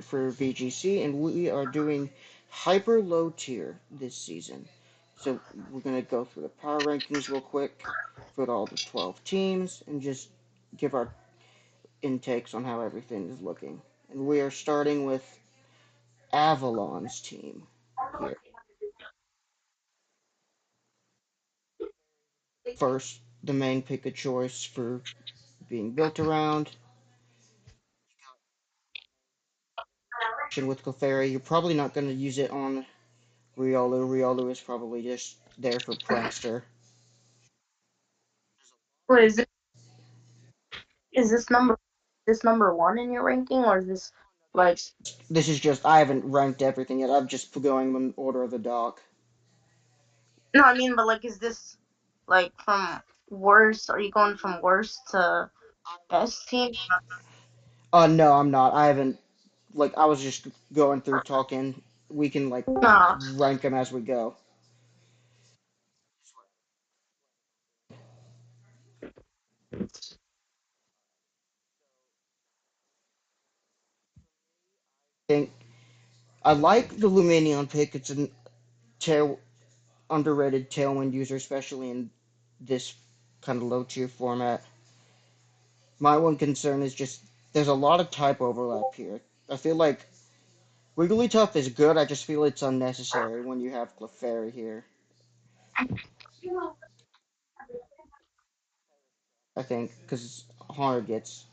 for VGC, and we are doing hyper low tier this season. So we're gonna go through the power rankings real quick for all the 12 teams and just give our intakes on how everything is looking. And we are starting with Avalon's team here. First, the main pick of choice for being built around. With Clefairy, you're probably not going to use it on Riolu. Riolu is probably just there for Prankster. What is this number one in your ranking, or is this like This is just, I haven't ranked everything yet. I'm just going in order of the dock. no? I mean, but like, is this like from worst? Are you going from worst to best team? No, I'm not. I haven't, like, I was just going through talking. We can, like, No. rank them as we go. I think, I like the Luminion pick. It's a tail, underrated Tailwind user, especially in this kind of low tier format. My one concern is just there's a lot of type overlap here. I feel like Wigglytuff is good. I just feel it's unnecessary when you have Clefairy here. I think because Haunter gets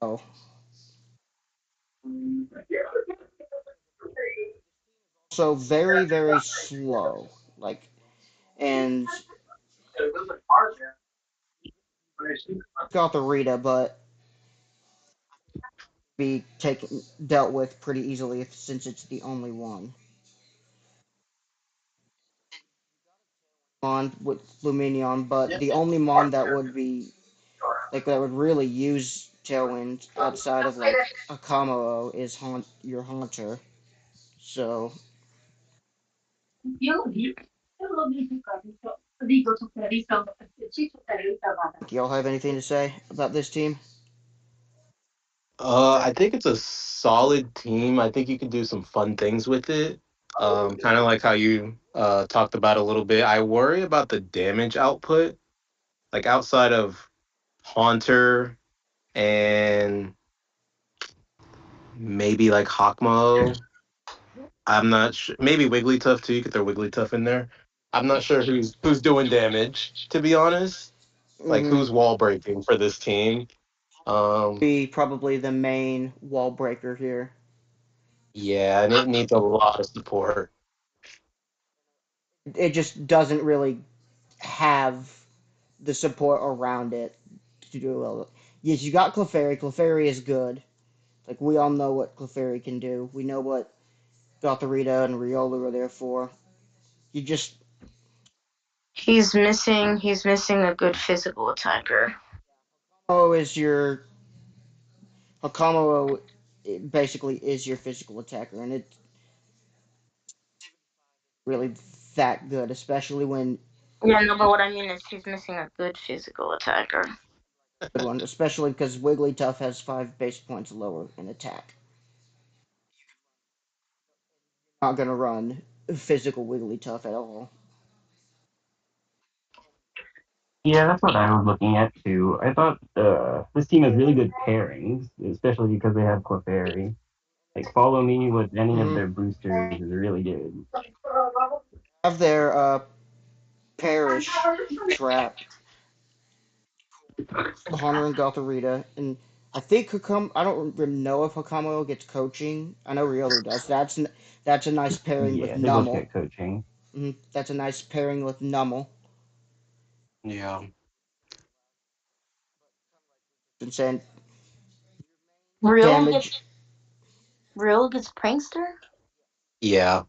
oh so very slow. Like and got the Rita, but be taken dealt with pretty easily since it's the only one on with Luminion. But the only mon that would be like that would really use Tailwind outside of like a Kameo is your Haunter. So, do y'all have anything to say about this team? I think it's a solid team. I think you can do some fun things with it. Kind of like how you talked about a little bit. I worry about the damage output, like outside of Haunter and maybe like Hawkmo. I'm not sure. Maybe Wigglytuff too. You could throw Wigglytuff in there. I'm not sure who's doing damage. To be honest, like Mm-hmm. who's wall breaking for this team. Be probably the main wall breaker here. Yeah, and it needs a lot of support. It just doesn't really have the support around it to do well. Yes, you got Clefairy. Clefairy is good. Like we all know what Clefairy can do. We know what Gothorita and Riolu are there for. You just He's missing a good physical attacker. oh is your Hakamo basically is your physical attacker, and it's really that good, especially when Yeah, no, but what I mean is he's missing a good physical attacker. good one, especially because Wigglytuff has 5 base points lower in attack. Not gonna run physical Wigglytuff at all. Yeah, that's what I was looking at too. I thought this team has really good pairings, especially because they have Clefairy. Like, follow me with any of Mm-hmm. their boosters is really good. Have their Perish trap, Haunter and Gothorita, and I think Hakam. I don't know if Hakamo gets coaching. I know Riolu does. That's a nice pairing with Yeah, they both Nummel. get coaching. That's a nice pairing with Nummel. Yeah. And saying Real gets damage Real gets prankster. Yeah.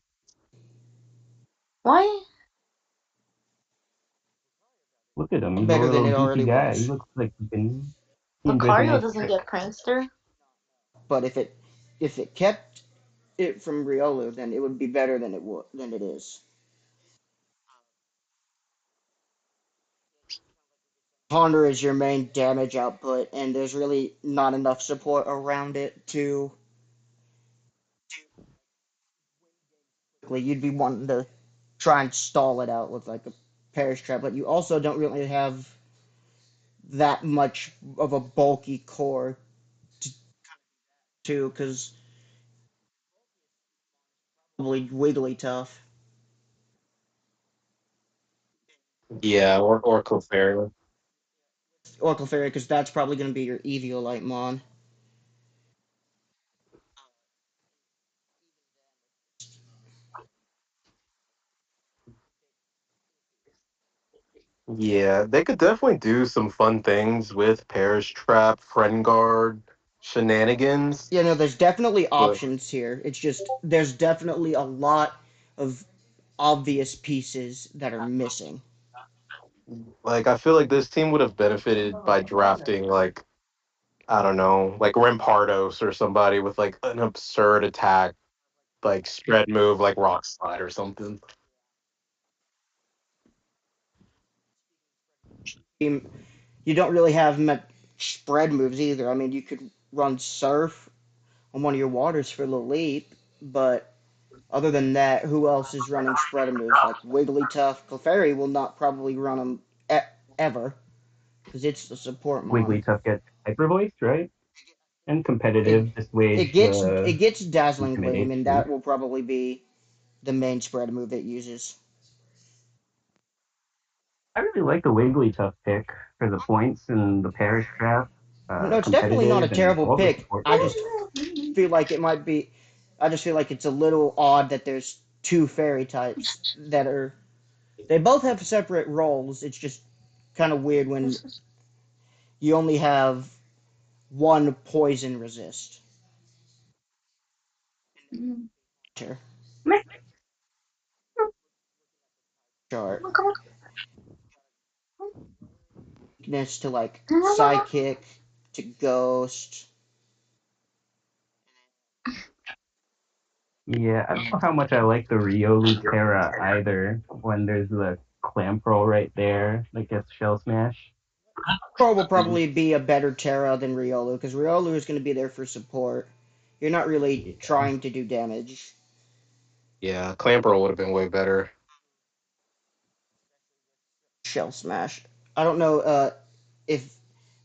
Why? Look at him. He's a better than little it goofy already guy. He was. looks like he enjoys a Lucario nice doesn't trip. get prankster. But if it kept it from Riolu, then it would be better than it is. Haunter is your main damage output, and there's really not enough support around it to. You'd be wanting to try and stall it out with like a Perish Trap, but you also don't really have that much of a bulky core too, because probably wiggly tough Yeah, or Clefairy. or Clefairy, because that's probably going to be your Eviolite mon. Yeah, they could definitely do some fun things with Perish Trap, Friend Guard, shenanigans. You know, there's definitely But options here. It's just there's definitely a lot of obvious pieces that are missing. like, I feel like this team would have benefited by drafting like, I don't know, like Rampardos or somebody with like an absurd attack, like spread move, like Rock Slide or something. You don't really have much spread moves either. I mean, you could run Surf on one of your waters for the leap, but other than that, who else is running spread moves? Like Wigglytuff, Clefairy will not probably run them ever because it's the support mon. Wigglytuff gets hyper voiced, right? And It competitive, just it wage gets it gets Dazzling ultimate Gleam, and HP. that will probably be the main spread move it uses. I really like the Wigglytuff pick for the points and the Perish Trap, No, it's definitely not a competitive, and terrible all the pick. support. I just feel like it might be. I just feel like it's a little odd that there's two fairy types that are. They both have separate roles. It's just kind of weird when you only have one poison resist. Mm. Sure. Meh. Chart. Come Weakness to like on. psychic to ghost. Yeah, I don't know how much I like the Riolu Terra either when there's the Clamperl right there that gets Shell Smash. Pro will probably be a better Terra than Riolu because Riolu is going to be there for support. You're not really Yeah. trying to do damage. Yeah, Clamperl would have been way better. Shell Smash. I don't know if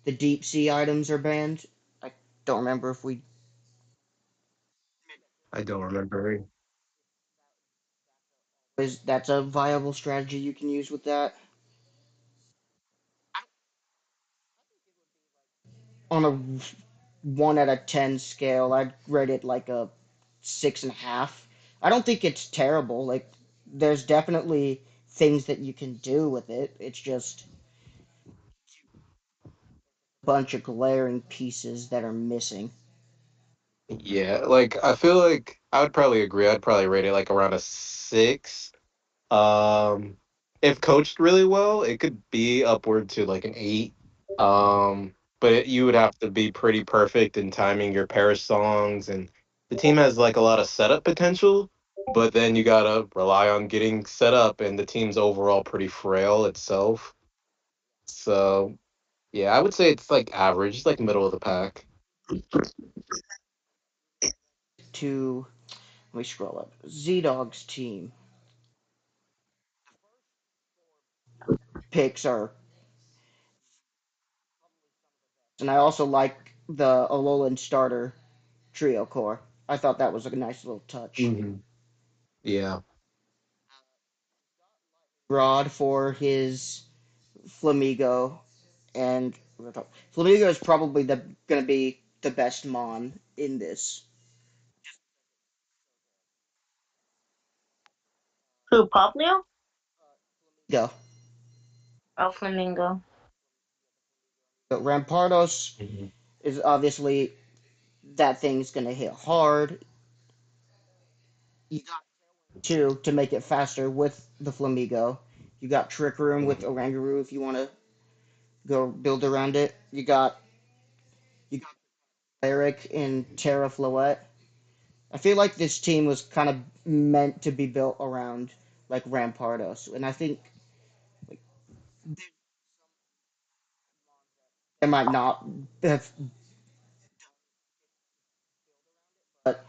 the deep sea items are banned. I don't remember if we I don't remember. is that's a viable strategy you can use with that. On a 1 out of 10 scale, I'd rate it like a 6.5. I don't think it's terrible. Like there's definitely things that you can do with it. It's just a bunch of glaring pieces that are missing. Yeah, like I feel like I would probably agree. I'd probably rate it like around a 6. Um, if coached really well, it could be upward to like an 8. But you would have to be pretty perfect in timing your Paris songs, and the team has like a lot of setup potential. But then you gotta rely on getting set up, and the team's overall pretty frail itself. So yeah, I would say it's like average, it's like middle of the pack. To let me scroll up. Z Dog's team picks are, and I also like the Alolan starter trio core. I thought that was a nice little touch. Hmm. Yeah, Rod for his Flamigo, and Flamigo is probably the going to be the best Mon in this. Who, Poplio? Go. Oh, Flamingo. But Rampardos Mhm. is obviously that thing's going to hit hard. You got two to make it faster with the Flamigo. You got Trick Room with mhm. Oranguru if you want to go build around it. You got Eric in Terra Floette. I feel like this team was kind of meant to be built around like Rampardos, and I think They might not have, but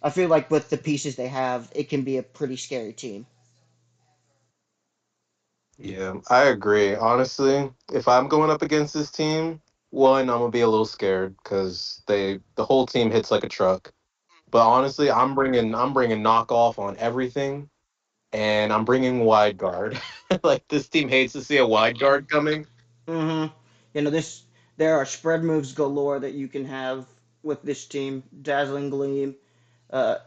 I feel like with the pieces they have, it can be a pretty scary team. Yeah, I agree. Honestly, if I'm going up against this team, one, I'm gonna be a little scared because the whole team hits like a truck. But honestly, I'm bringing knockoff on everything, and I'm bringing wide guard. Like this team hates to see a wide guard coming. Hmm. You know, there are spread moves galore that you can have with this team. Dazzling Gleam. Uh,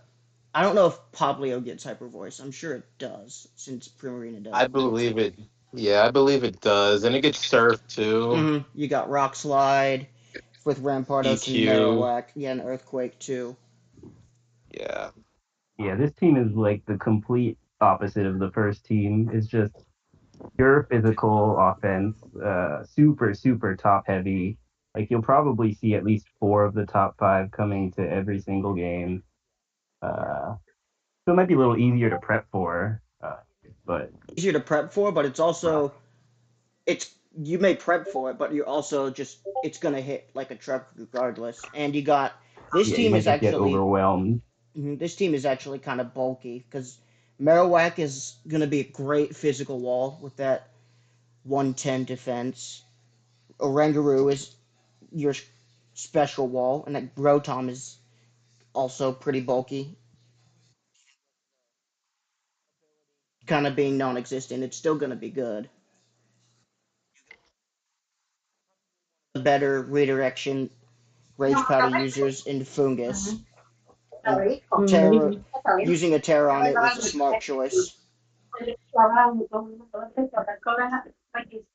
I don't know if Poplio gets Hyper Voice. I'm sure it does, since Primarina does. I believe it. Yeah, I believe it does, and it gets surfed too. You got Rock Slide with Rampardos and EQ. Marowak. Yeah, and Earthquake too. Yeah, Yeah, this team is like the complete opposite of the first team. It's just pure physical offense, super, super top heavy. Like you'll probably see at least four of the top five coming to every single game. Uh, so it might be a little easier to prep for, but Easier to prep for, but it's rough. also it's you may prep for it, but you're also just it's gonna hit like a truck regardless. And you got this Yeah, you team might is just get actually overwhelmed. this team is actually kind of bulky because Marowak is gonna be a great physical wall with that 110 defense. Orangaroo is your special wall, and that Grotom is also pretty bulky, kind of being non-existent. It's still gonna be good. Better redirection rage powder users into Fungus, and Terra using a Terra on it was a smart choice.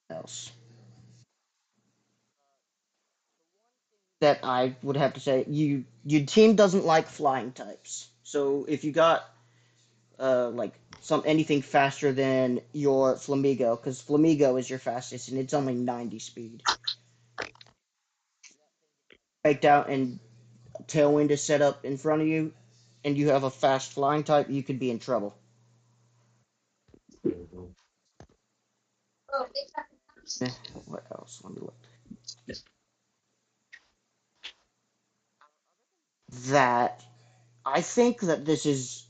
Else that I would have to say, your team doesn't like flying types. So if you got like some anything faster than your Flamigo, because Flamigo is your fastest and it's only 90 speed, faked out and Tailwind is set up in front of you, and you have a fast flying type, you could be in trouble. Eh, what else? Let me look. That I think that this is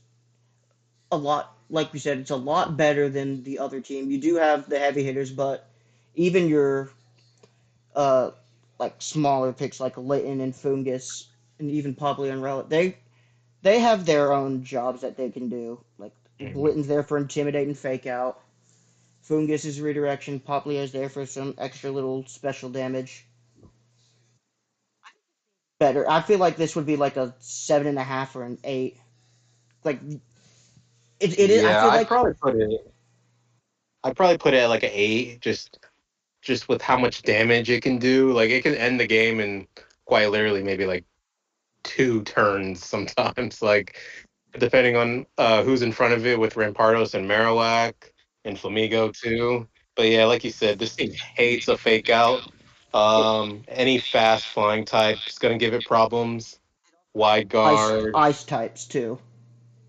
a lot, like we said, it's a lot better than the other team. You do have the heavy hitters, but even your uh like smaller picks like Litten and Fungus and even Popley and Relic, they have their own jobs that they can do. Like Litten's there for intimidate and fake out. Fungus is redirection. Popley is there for some extra little special damage. Better. I feel like this would be like a 7.5 or an 8. Like it is. I yeah. feel like I'd probably put it at like an 8, just with how much damage it can do. Like it can end the game in quite literally maybe like 2 turns sometimes. Like depending on who's in front of it with Rampardos and Marowak and Flamigo too. But yeah, like you said, this team hates a fake out. it, Any fast flying type is gonna give it problems. Wide ice guard, ice types too.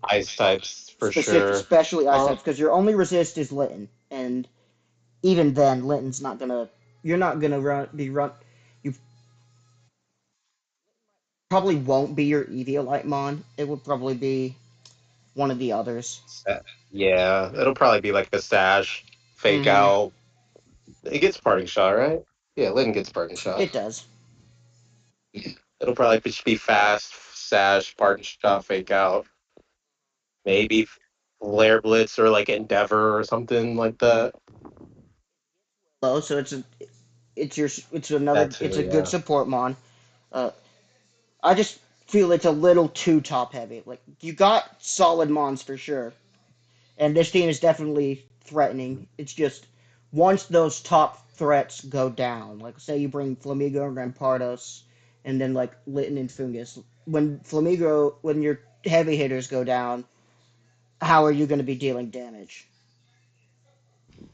ice types for sure. Especially ice Um, types because your only resist is Litten, and even then, Litten's not gonna. You're not gonna run. You probably won't be your Eviolite It would probably be one of the others. yeah, it'll probably be like a stash fake Mm-hmm. out. It gets parting shot, right? Yeah, Lynn gets parting shot. It does. It'll probably just be fast, sash, parting shot, fake out. Maybe Flare Blitz or like Endeavor or something like that. Low, so That it's too, a good yeah. support mon. Uh, I just feel it's a little too top heavy. Like you got solid mons for sure, and this team is definitely threatening. It's just once those top threats go down, like say you bring Flamigo and Rampardos, and then like Litten and Fungus. When your heavy hitters go down, how are you going to be dealing damage?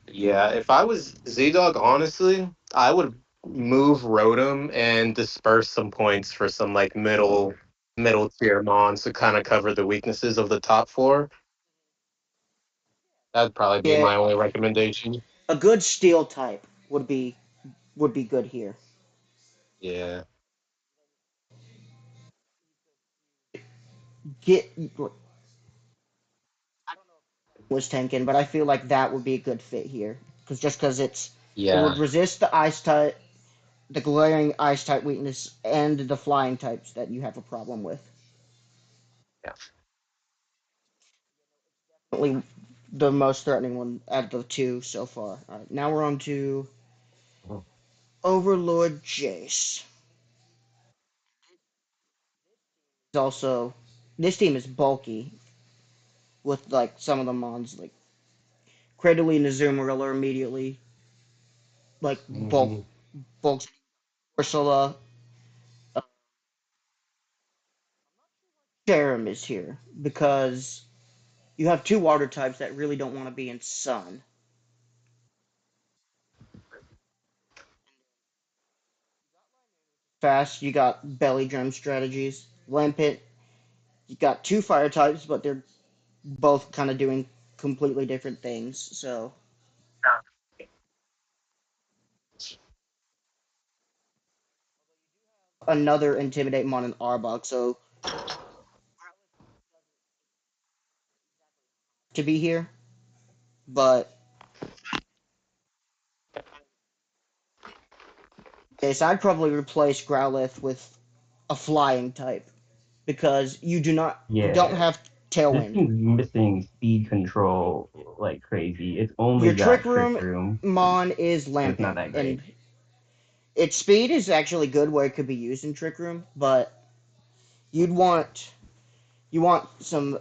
Yeah, if I was Z Dog, honestly, I would move Rotom and disperse some points for some like middle tier mons to kind of cover the weaknesses of the top four. That'd probably be Yeah, my only recommendation. a good steel type would be. would be good here. Yeah. Get was tanking, but I feel like that would be a good fit here because just because it would Yeah. resist the ice type, the glaring ice type weakness, and the flying types that you have a problem with. Yeah. Definitely the most threatening one out of the two so far. All right, now we're on to Overlord Jace. He's also this team is bulky with like some of the mons like Cradily and Azumarill are immediately like Mhm. bulk Ursula. Sharam is here because you have two water types that really don't want to be in sun. Fast, you got belly drum strategies. Lampent, you got two fire types, but they're both kind of doing completely different things. So another intimidate mon and Arbok. So to be here, but yes, I'd probably replace Growlithe with a flying type because you don't Yeah, have this Tailwind. team's missing speed control like crazy. It's Your only Trick got Trick Room Room, mon is and it's not Lampent, that great. and its speed is actually good where it could be used in Trick Room, but you'd want you want some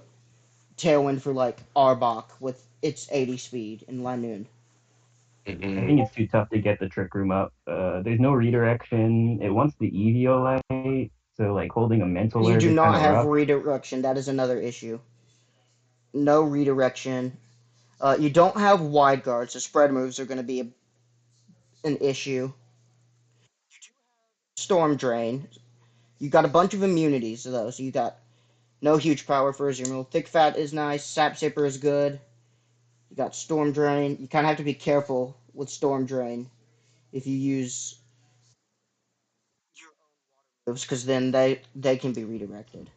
Tailwind for like Arbok with its 80 speed in Lanoon. I Mhm. think it's too tough to get the Trick Room up. There's no redirection. It wants the Eviolite, so like holding a mental You herb do is kind not of have rough. redirection. That is another issue. No redirection. You don't have wide guards, so spread moves are going to be an issue. Storm Drain. You got a bunch of immunities though, so you got no huge power for Azumarill. Thick Fat is nice. Sap Sipper is good. You got Storm Drain. You kind of have to be careful with Storm Drain if you use moves, because then they can be redirected.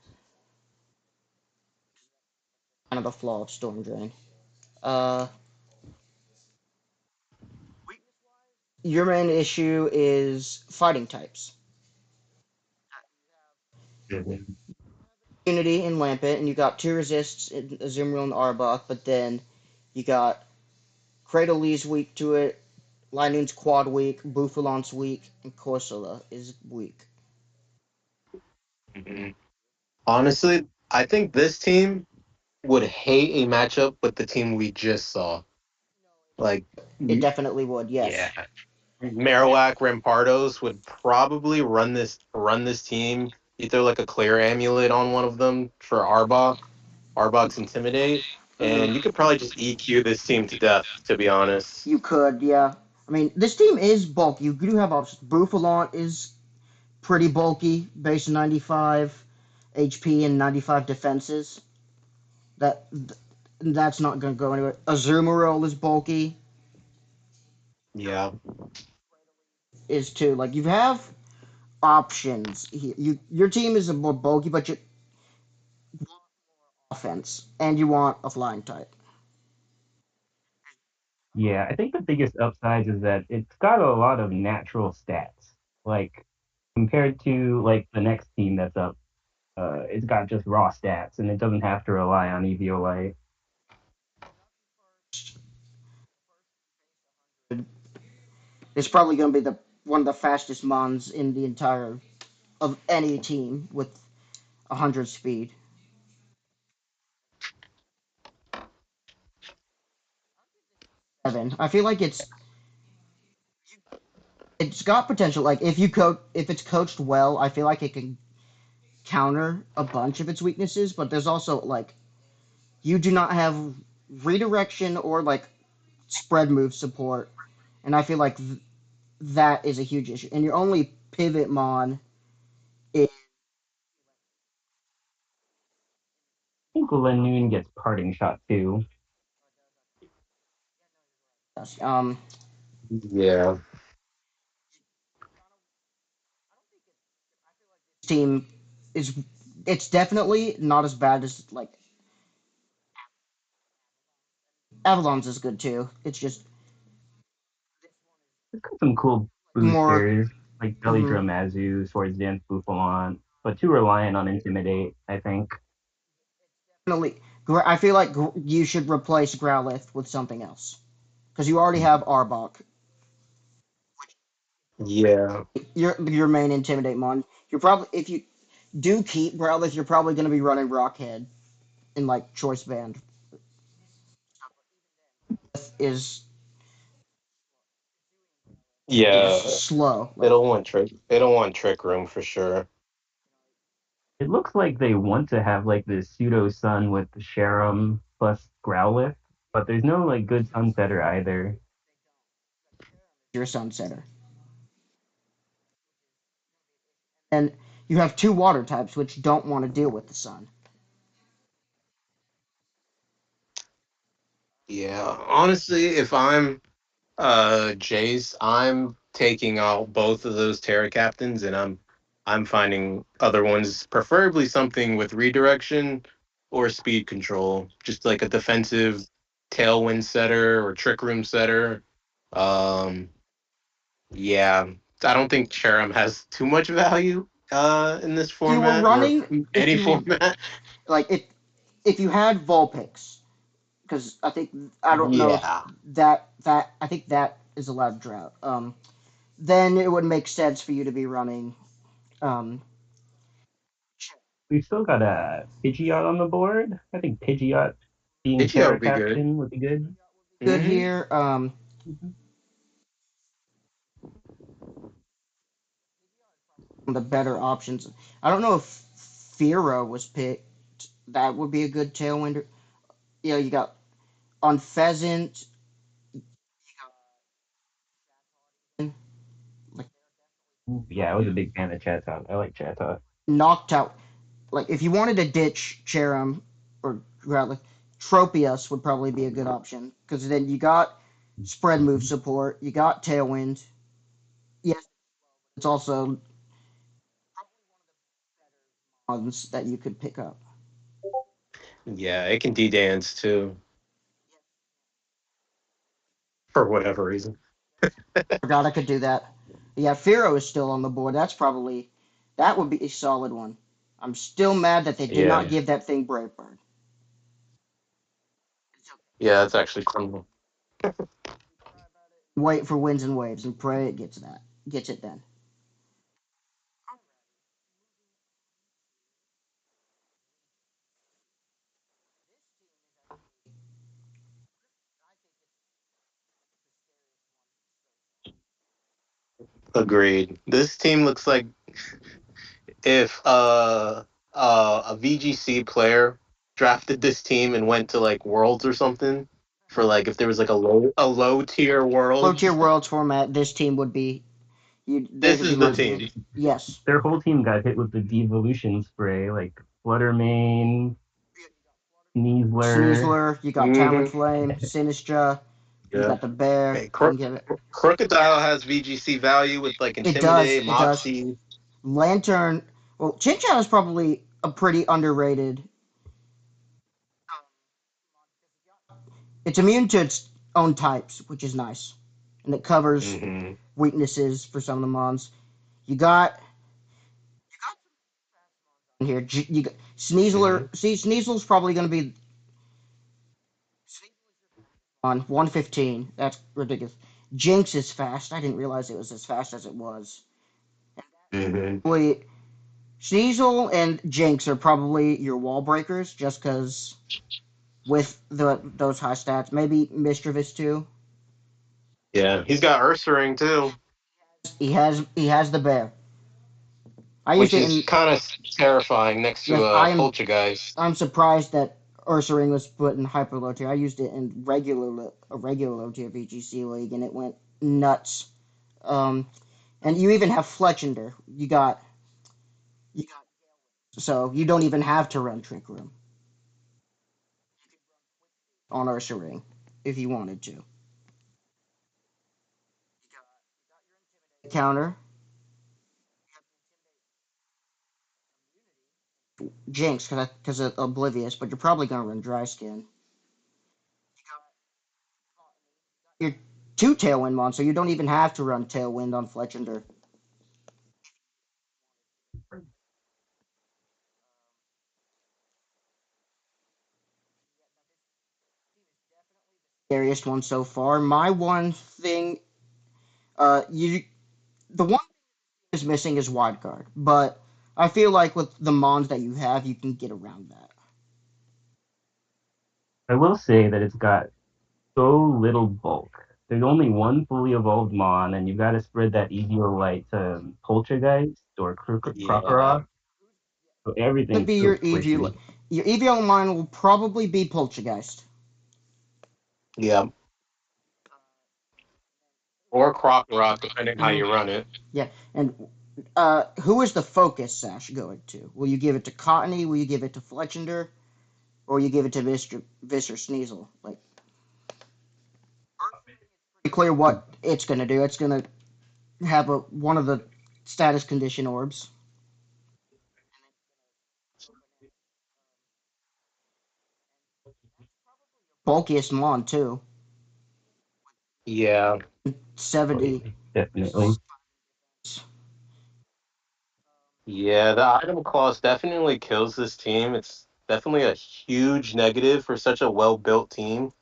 Kind of the flaw of Storm Drain. Uh, your main issue is fighting types. Mhm. Unity and Lampet, and you got two resists in Azumarill and Arbok, but then you got Cradle's weak to it, Linoon's quad weak, Bufalon's weak, and Corsola is weak. Mhm. Honestly, I think this team would hate a matchup with the team we just saw. Like, It m- definitely would, yeah, yes. Marowak Rampardos would probably run this team either like a clear amulet on one of them for Arbok, Arbok's intimidate, Hmm. and you could probably just EQ this team to death. To be honest, You could, yeah. I mean, this team is bulky. You do have options. Bufalon is pretty bulky, base 95 HP and 95 defenses. That that's not going to go anywhere. Azumarill is bulky, yeah, is too. Like you have options here. Your team is a more bulky, but you offense, and you want a flying type. Yeah, I think the biggest upsides is that it's got a lot of natural stats. Like compared to like the next team that's up, it's got just raw stats and it doesn't have to rely on Eviolite. It's probably going to be the one of the fastest mons in the entire of any team with 100 speed. Seven. I feel like it's got potential. Like if it's coached well, I feel like it can counter a bunch of its weaknesses. But there's also like you do not have redirection or like spread move support, and I feel like that is a huge issue. And your only pivot mon is I think Lanoon gets parting shot too. um yeah. team is it's definitely not as bad as like Avalon's is good too. It's just It's got some cool more boosters like Belly mhm, Drum Azu, Swords Dance Bouffalon, but too reliant on Intimidate, I think. definitely. I feel like you should replace Growlithe with something else because you already have Arbok, Yeah. your main Intimidate mon. You're probably if you do keep Growlithe, you're probably going to be running Rockhead in like Choice Band is Yeah. slow. They Like don't want trick. They don't want trick room for sure. It looks like they want to have like this pseudo sun with Sharam plus Growlithe, but there's no like good sunsetter either. your Sunsetter, and you have two water types which don't want to deal with the sun. Yeah. Honestly, if I'm Jace, I'm taking out both of those Terra captains and I'm finding other ones, preferably something with redirection or speed control. Just like a defensive tailwind setter or trick room setter. Um yeah. I don't think Cherim has too much value in this You were format or running if any you format. like if you had Vulpix because I don't know if Yeah. that I think that is allowed drought. Then it would make sense for you to be running um We've still got a Pidgeot on the board. I think Pidgeot being Pidgeot Terra would be good. Captain would be good. good Hmm. here. Mhm. The better options. I don't know if Fira was picked. That would be a good tailwinder. Yeah, you got on Pheasant, like Yeah, I was a big fan of Chatot. I like Chatot. knocked out. Like if you wanted to ditch Cherim or Growlithe, Tropius would probably be a good option because then you got spread move Mhm. support, you got Tailwind. Yes, it's also ones that you could pick up. Yeah, it can D dance too, for whatever reason. Forgot I could do that. Yeah, Firo is still on the board. That would be a solid one. I'm still mad that they did not Yeah. give that thing Brave Bird. Yeah, that's actually cool. Wait for Winds and Waves and pray it gets it then. Agreed. This team looks like if a VGC player drafted this team and went to like Worlds or something for like if there was like a low tier Low tier Worlds, worlds format, this team would be they this could be is the my team. yes. Their whole team got hit with the devolution spray, like Fluttermane, Sneasler. Sneasler, you got Hmm. Talonflame, Sinistra, you Yeah. got the bear. Hey, You can give it. Crocodile has VGC value with like It does. Intimidate, It does. Moxie. Lantern. Well, Chinchou is probably a pretty underrated. It's immune to its own types, which is nice, and it covers Hmm. weaknesses for some of the mons. You got in here. You got Sneasler. Hmm. See, Sneasler's probably going to be on 115. That's ridiculous. Jinx is fast. I didn't realize it was as fast as it was. Hmm. Wait, Sneasel and Jinx are probably your wall breakers, just because with those high stats. Maybe Mischievous too. Yeah, he's got Ursaring too, He has the bear. I used which it is in kind of terrifying next to yes. a Poltergeist. I'm surprised that Ursaring was put in hyper low tier. I used it in a regular low tier VGC league, and it went nuts. Um, and you even have Fletchender. So you don't even have to run Trick Room on Ursaring if you wanted to. Counter. Jinx because of Oblivious, but you're probably gonna run Dry Skin. You're two Tailwind Mon, so you don't even have to run Tailwind on Fletchender. Scariest one so far. My one thing, you the one is missing is Wide Guard, but I feel like with the Mons that you have, you can get around that. I will say that it's got so little bulk. There's only one fully evolved Mon, and you've got to spread that EVO light to Poltergeist or Yeah. Krokorok, so Would everything's be so your EV. squishy. Your EV mine will probably be Poltergeist. Yeah. Or Croc Rock, depending how Hmm. you run it. Yeah, and who is the focus sash going to? Will you give it to Cottony? Will you give it to Fletchender? Or you give it to Visser Sneasel? Like, pretty clear what it's going to do. It's going to have one of the status condition orbs. Bulkiest Mon, too. Yeah. 70. Definitely. Yeah, the item cost definitely kills this team. It's definitely a huge negative for such a well built team.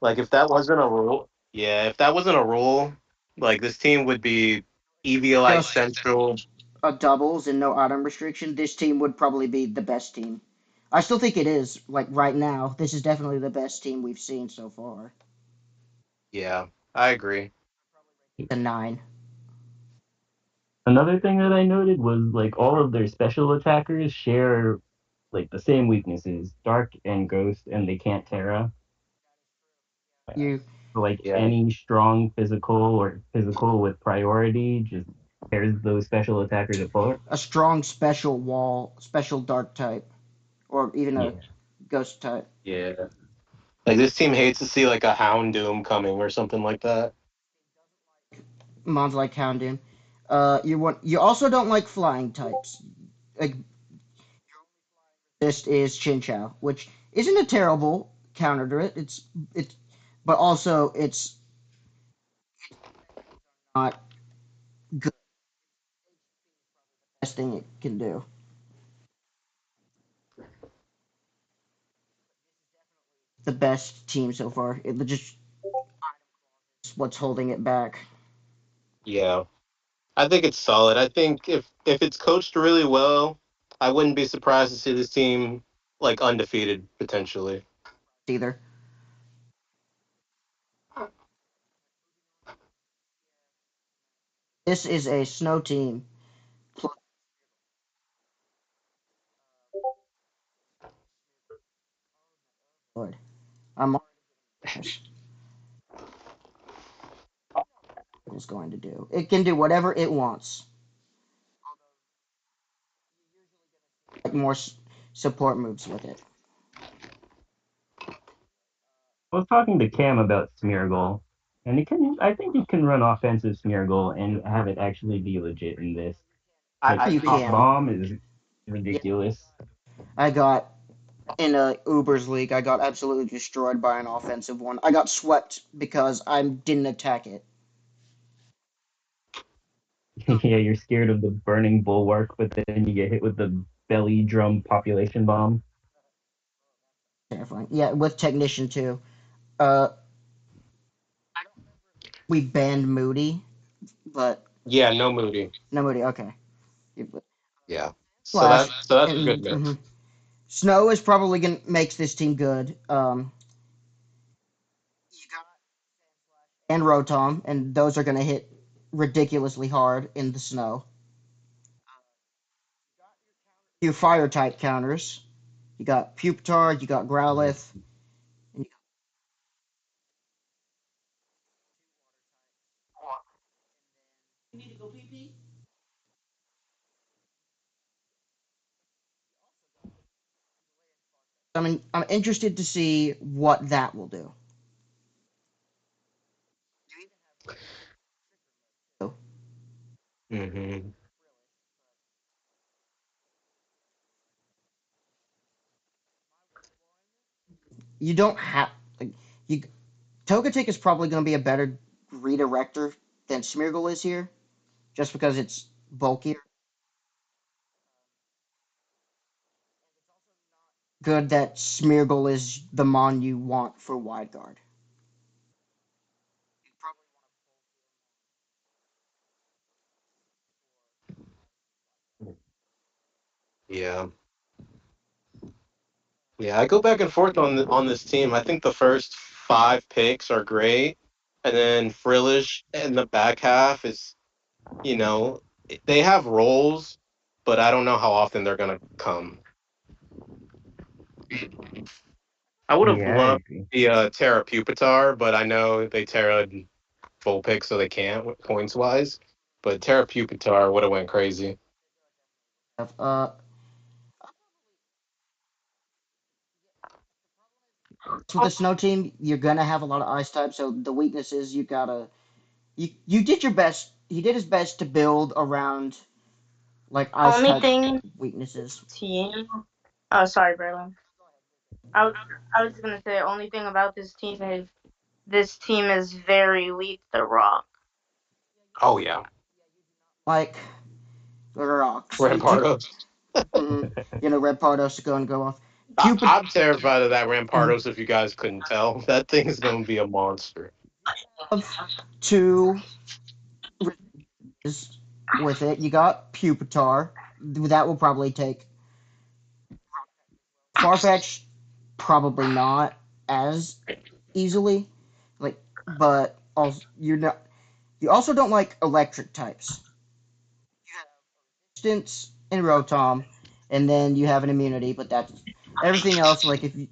Like if that wasn't a rule, yeah, if that wasn't a rule, like this team would be EVLite Just Central. a doubles and no item restriction. This team would probably be the best team. I still think it is. Like, right now, this is definitely the best team we've seen so far. Yeah, I agree. The 9. Another thing that I noted was like all of their special attackers share like the same weaknesses, Dark and Ghost, and they can't Terra. You So, like Yeah. any strong physical or physical with priority just tears those special attackers apart. a strong special wall, special dark type, or even a Yeah. ghost type. Yeah. Like this team hates to see like a Houndoom coming or something like that. Mons like Houndoom. You also don't like flying types. Like this is Chinchou, which isn't a terrible counter to it. It's but also it's not good. Best thing it can do. The best team so far. It just what's holding it back. Yeah. I think it's solid. I think if it's coached really well, I wouldn't be surprised to see this team like undefeated potentially. Either this is a snow team. Lord, I'm is going to do. It can do whatever it wants. Like more support moves with it. I was talking to Cam about Smeargle, and it can I think it can run offensive Smeargle and have it actually be legit in this. Like I You think top can. bomb is Yeah, ridiculous. I got in a Uber's league. I got absolutely destroyed by an offensive one. I got swept because I didn't attack it. Yeah, you're scared of the burning bulwark, but then you get hit with the belly drum population bomb. Terrifying. Yeah, with technician too. Uh, we banned Moody, but yeah, no Moody. no Moody. Okay. Yeah. So Flash that's a good and mix. Snow is probably gonna makes this team good. And Rotom, and those are gonna hit ridiculously hard in the snow. Few fire type counters. You got Pupitar, you got Growlithe. And I'm interested to see what that will do. Hmm. you don't have like you. Togetic is probably going to be a better redirector than Smeargle is here, just because it's bulkier. Good that Smeargle is the mon you want for wide guard. Yeah. Yeah, I go back and forth on this team. I think the first five picks are great, and then Frillish in the back half is, you know, they have roles, but I don't know how often they're gonna come. I would have Yeah, I loved agree. the Terra Pupitar, but I know they Terra full pick, so they can't points wise. But Terra Pupitar would have went crazy. Uh, with the snow team, you're gonna have a lot of ice types. So the weaknesses you gotta you did your best. He did his best to build around like ice Only type thing weaknesses. team. Oh, sorry, Berlin. I was I was gonna say only thing about this team is very weak to rock. Oh yeah, Like rocks. Rampardos. Mhm. Red Pardos is going to go off. I'm terrified of that Rampardos. If you guys couldn't tell, that thing is going to be a monster. Of two is with it. You got Pupitar. That will probably take Farfetch. Probably not as easily. Like, but also you're not. You also don't like electric types. Distance and Rotom, and then you have an immunity. But that's everything else. Like if you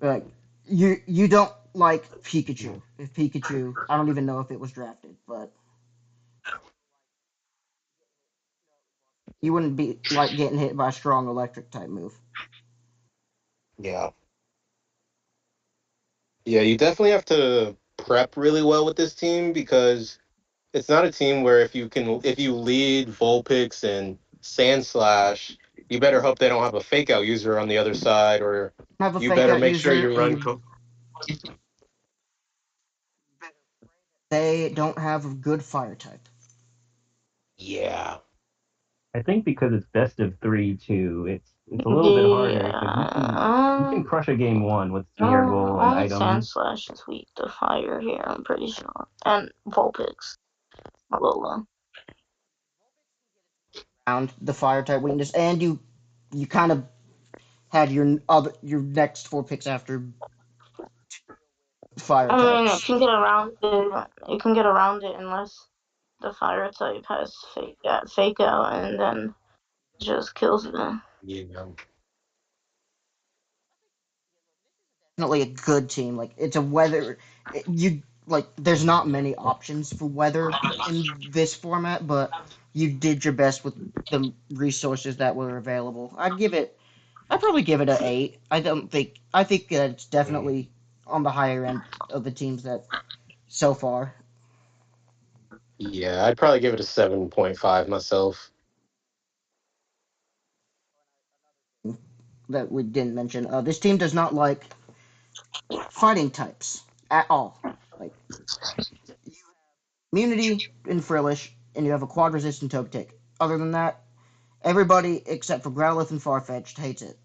like, you don't like Pikachu. If Pikachu, I don't even know if it was drafted, but you wouldn't be like getting hit by a strong electric type move. Yeah, yeah. You definitely have to prep really well with this team because it's not a team where if you lead Vulpix and Sandslash, you better hope they don't have a fake out user on the other side, or Have a you fake better out make sure user, you and run. you they don't have a good fire type. Yeah. I think because it's best of three too, it's a little bit harder because Yeah. you can crush a game one with Smeargle and Only items. Sandslash is weak to fire here. I'm pretty sure, and Vulpix, Alola. Around the fire type weakness, and you kind of had your next four picks after fire I mean, it types. can get around it. It can get around it unless the fire type has fake out, and then just kills it. Yeah. Definitely a good team. Like it's a weather. You like there's not many options for weather in this format, but you did your best with the resources that were available. I'd probably give it a 8. I think that it's Mm. definitely on the higher end of the teams that so far Yeah, I'd probably give it a 7.5 myself. that we didn't mention. This team does not like fighting types at all. Like immunity in Frillish, and you have a quad resistant Togetic. Other than that, everybody except for Growlithe and Farfetch'd hates it.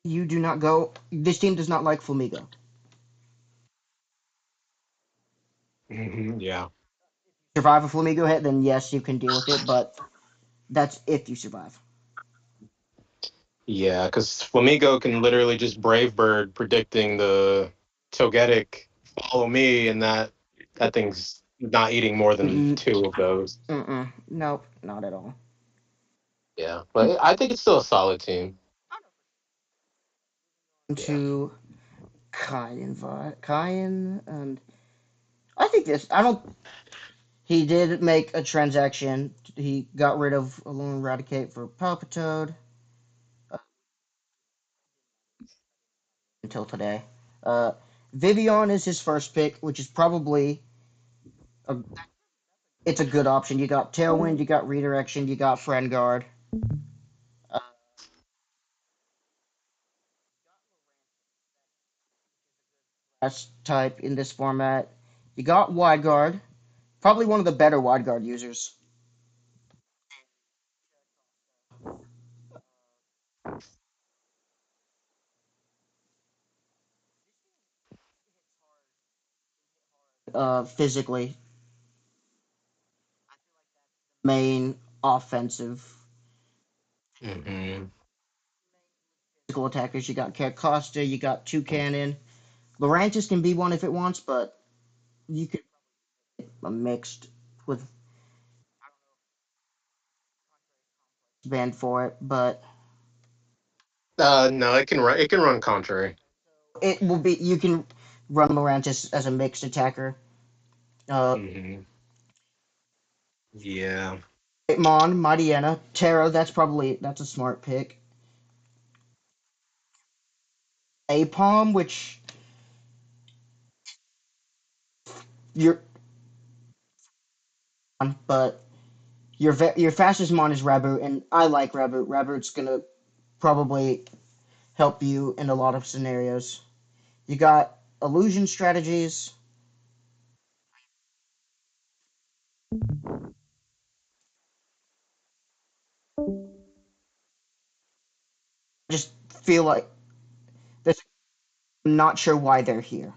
You do not go. This team does not like Flamigo. Yeah. Survive a Flamigo hit, then yes, you can deal with it, but that's if you survive. Yeah, because Flamigo can literally just Brave Bird predicting the Togetic follow me, and that thing's not eating more than Mm, two of those. nope, not at all. Yeah, but I think it's still a solid team. Yeah. To Kyan, and I think this. I don't. He did make a transaction. He got rid of Alone Eradicate for Palpitoad until today. Uh, Vivian is his first pick, which is probably a it's a good option. You got Tailwind, you got Redirection, you got Friend Guard. S type in this format. You got wide guard, probably one of the better wide guard users. Physically, main offensive Hmm. physical attackers. You got Costa, you got Two Cannon. Lorantis can be one if it wants, but you could mixed with band for it. But No, it can run. It can run contrary. it will be you can run Lorantis as a mixed attacker. Uh, Hmm. Yeah. Mon, Mightyena, Taro. That's a smart pick. Apom, which you're on, but your fastest Mon is Raboot, and I like Raboot. Raboot's gonna probably help you in a lot of scenarios. You got illusion strategies. I just feel like this. I'm not sure why they're here.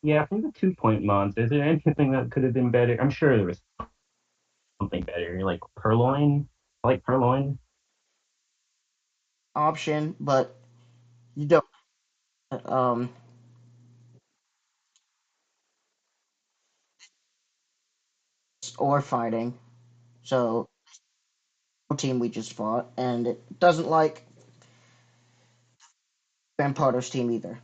Yeah, from the 2 point mons, is there anything that could have been better? I'm sure there was something better, like Purloin. I like Purloin. Option, but you don't. Um, or fighting. So team we just fought, and it doesn't like Vampardo's team either.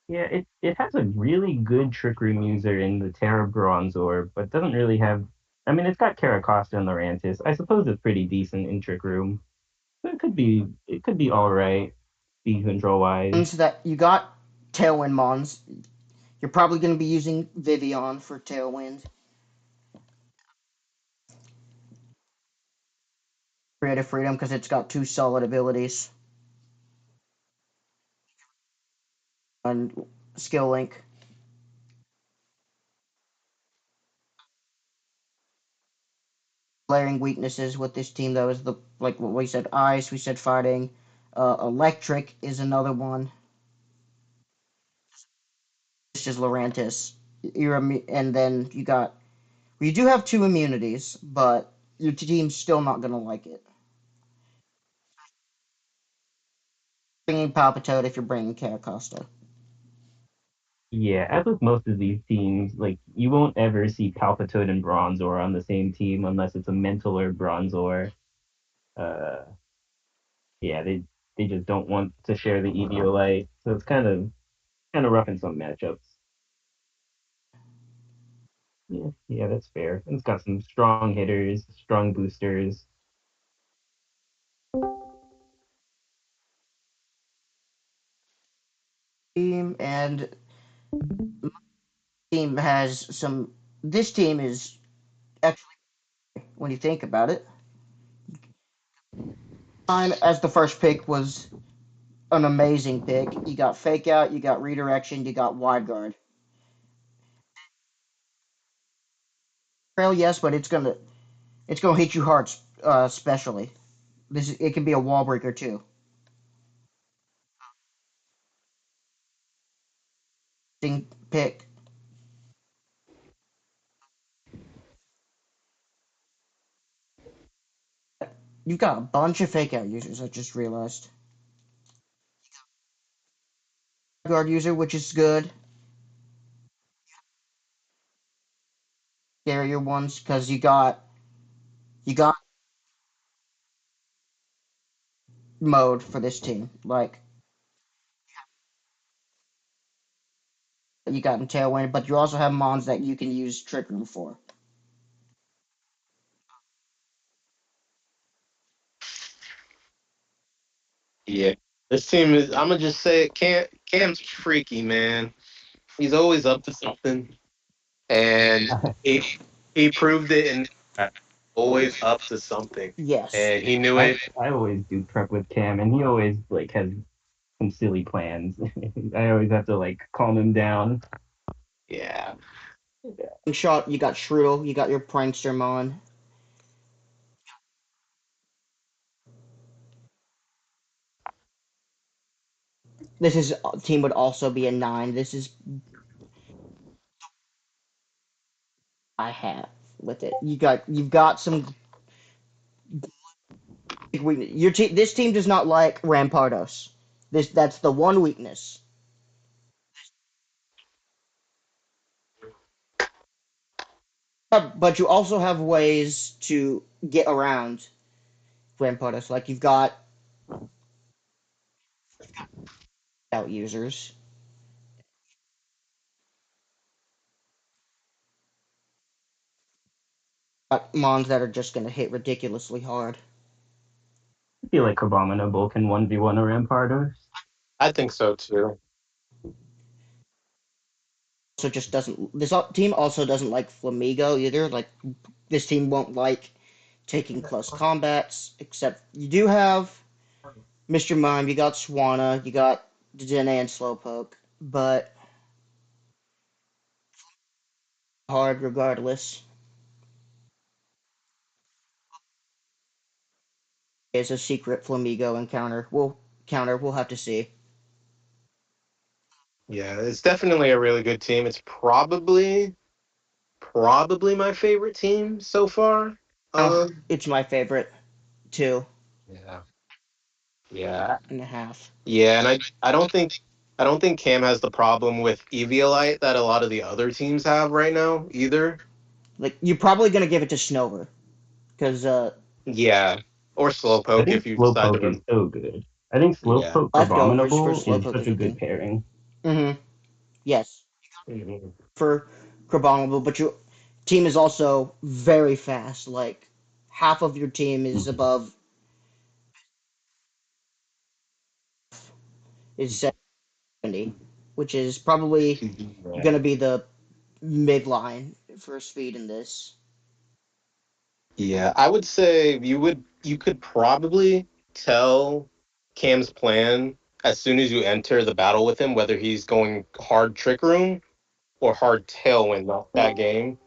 Yeah, it has a really good Trick Room user in the Terra Bronzor, but doesn't really have. I mean, it's got Caracosta and Lurantis. I suppose it's pretty decent in Trick Room. So it could be all right, speed control wise. Ones that you got Tailwind Mons. You're probably going to be using Vivian for Tailwind. Creative Freedom because it's got two solid abilities. And Skill Link. Glaring weaknesses with this team though is the like what we said ice, we said fighting. Electric is another one. It's just Lurantis. And then you got you do have two immunities, but your team's still not gonna like it. Bringing Palpitoad if you're bringing Caracosta. Yeah, as with most of these teams, like you won't ever see Palpitoad and Bronzor on the same team unless it's a Mental or Bronzor. Uh, yeah, they just don't want to share the Eviolite, so it's kind of rough in some matchups. Yeah, yeah, that's fair. And it's got some strong hitters, strong boosters. Team and team has some. This team is actually, when you think about it, time as the first pick was an amazing pick. You got Fake Out, you got Redirection, you got Wide Guard. Trail, yes, but it's gonna hit you hard, especially. It can be a wall breaker too. Thing pick. You've got a bunch of Fake Out users. I just realized. Guard user, which is good. Scarier ones because you got mode for this team. Like you got in Tailwind, but you also have mons that you can use Trick Room for. Yeah. This team is. I'm gonna just say it. Cam's freaky, man. He's always up to something, and he he proved it, and always up to something, Yes. and he knew I it. I always do prep with Cam, and he always like has some silly plans. I always have to like calm him down. Yeah, Shot, you got Strudel, you got your prankster Mon. This is team would also be a 9. This is I have with it. You've got some big weakness. This team does not like Rampardos. That's the one weakness. But you also have ways to get around Rampardos. Like you've got out users, got Mons that are just going to hit ridiculously hard. I feel like Abominable can 1v1 a Rampardos. I think so too. So just doesn't. This team also doesn't like Flamigo either. Like this team won't like taking close combats. Except you do have Mr. Mime, you got Swanna, you got Dene and Slowpoke, but hard regardless. Is a secret Flamigo encounter. We'll have to see. Yeah, it's definitely a really good team. It's probably my favorite team so far. Oh, Um, it's my favorite. yeah, yeah, 2.5. yeah, and I don't think Cam has the problem with Eviolite that a lot of the other teams have right now either. Like you're probably gonna give it to Snover because Yeah, or I Slowpoke think if you decide to. Slowpoke is so good. I think Yeah. Slowpoke leftovers for Abominable is Slowpoke such is a a good thing. pairing. Mm-hmm. Yes, Mhm. for Crabominable, but your team is also very fast. Like half of your team is Mhm. above is 70, which is probably Yeah. gonna be the midline for speed in this. Yeah, I would say you could probably tell Cam's plan as soon as you enter the battle with him, whether he's going hard trick room or hard tailwind that game,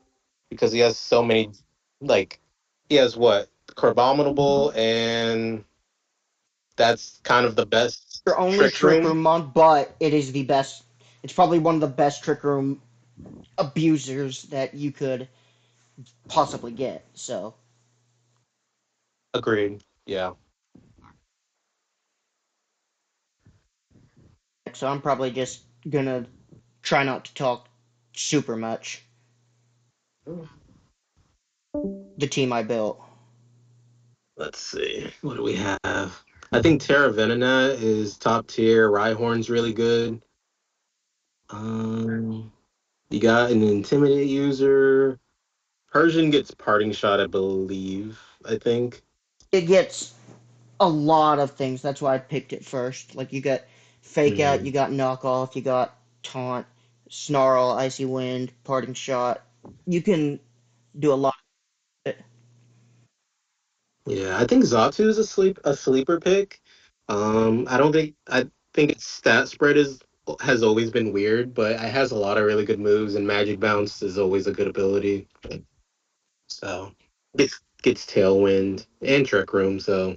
because he has so many, like, he has what, Carbominable, and that's kind of the best Your only trick trick room. room mon, but it is the best. It's probably one of the best trick room abusers that you could possibly get. Agreed. Yeah. So I'm probably just gonna try not to talk super much. The team I built. Let's see. What do we have? I think Terra Venena is top tier. Rhyhorn's really good. Um, you got an Intimidate user. Persian gets Parting Shot, I believe. I think. It gets a lot of things. That's why I picked it first. Like you got fake out, Mhm. you got knockoff, you got taunt, snarl, icy wind, parting shot. You can do a lot of it. Yeah, I think Zatu is a sleeper pick. I think its stat spread has always been weird, but it has a lot of really good moves, and Magic Bounce is always a good ability. So gets Tailwind and Trick Room. So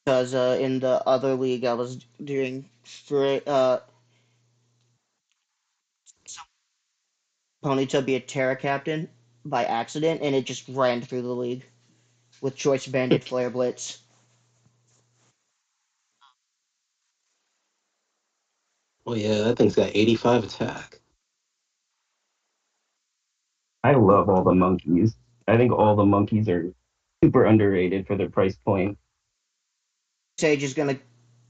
Because in the other league I was doing for Ponyta be a Terra captain by accident, and it just ran through the league with Choice Bandit Flare Blitz. oh yeah, that thing's got 85 attack. I love all the monkeys. I think all the monkeys are super underrated for their price point. Sage is gonna